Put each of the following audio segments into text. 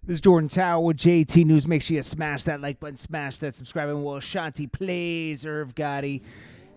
This is Jordan Tower with JT News. Make sure you smash that like button, smash that subscribe button. While Ashanti plays Irv Gotti.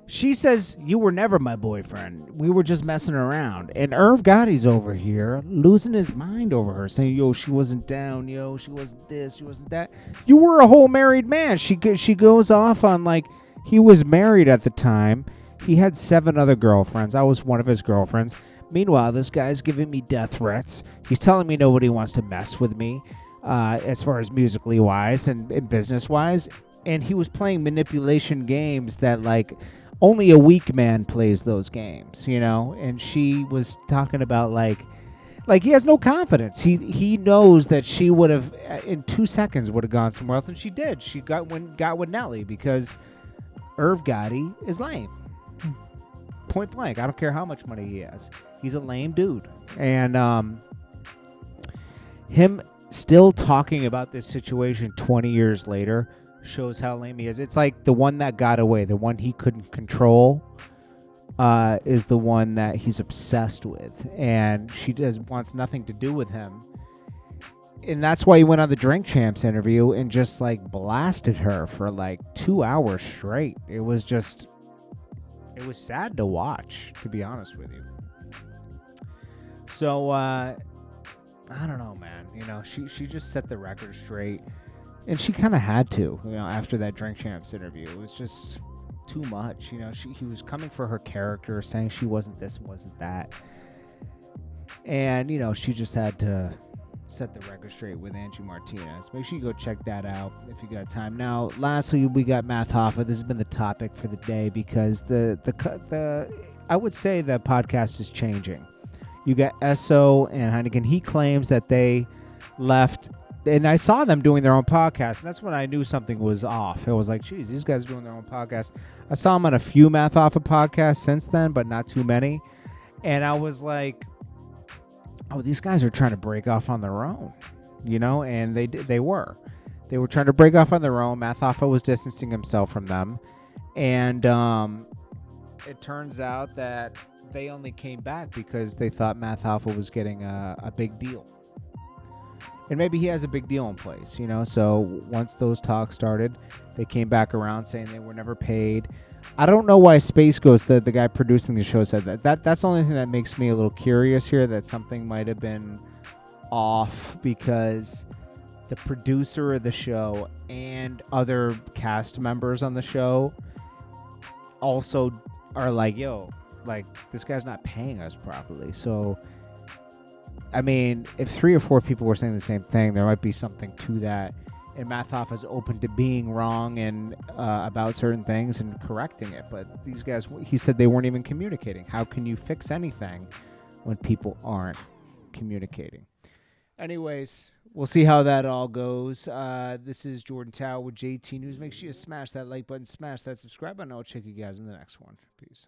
She says, you were never my boyfriend. We were just messing around. And Irv Gotti's over here losing his mind over her, saying, yo, she wasn't down, yo, she wasn't this, she wasn't that. You were a whole married man. She goes off on, like, he was married at the time. He had 7 other girlfriends. I was one of his girlfriends. Meanwhile, this guy's giving me death threats. He's telling me nobody wants to mess with me as far as musically wise and business wise. And he was playing manipulation games that, like, only a weak man plays those games, you know? And she was talking about, like he has no confidence. He knows that she would have, in 2 seconds, would have gone somewhere else. And she did. She got with Nelly because Irv Gotti is lame. Point blank. I don't care how much money he has. He's a lame dude. And him still talking about this situation 20 years later shows how lame he is. It's like the one that got away, the one he couldn't control, is the one that he's obsessed with. And she wants nothing to do with him. And that's why he went on the Drink Champs interview and just, like, blasted her for, like, 2 hours straight. It was sad to watch, to be honest with you. So, I don't know, man. You know, she just set the record straight. And she kind of had to, you know, after that Drink Champs interview. It was just too much. You know, he was coming for her character, saying she wasn't this and wasn't that. And, you know, she just had to set the record straight with Angie Martinez. Make sure you go check that out if you got time. Now, lastly, we got Math Hoffa. This has been the topic for the day because the I would say the podcast is changing. You got Esso and Heineken. He claims that they left, and I saw them doing their own podcast, and that's when I knew something was off. It was like, geez, these guys are doing their own podcast. I saw them on a few Math Hoffa podcasts since then, but not too many. And I was like, oh, these guys are trying to break off on their own, you know, and they were trying to break off on their own. Math Hoffa was distancing himself from them, and it turns out that they only came back because they thought Math Hoffa was getting a big deal, and maybe he has a big deal in place, you know. So once those talks started, they came back around saying they were never paid. I don't know why Space Ghost, the guy producing the show, said that. That's the only thing that makes me a little curious here, that something might have been off, because the producer of the show and other cast members on the show also are like, yo, like, this guy's not paying us properly. So, I mean, if 3 or 4 people were saying the same thing, there might be something to that. And Math Hoffa is open to being wrong and about certain things and correcting it. But these guys, he said they weren't even communicating. How can you fix anything when people aren't communicating? Anyways, we'll see how that all goes. This is Jordan Tower with JT News. Make sure you smash that like button, smash that subscribe button. I'll check you guys in the next one. Peace.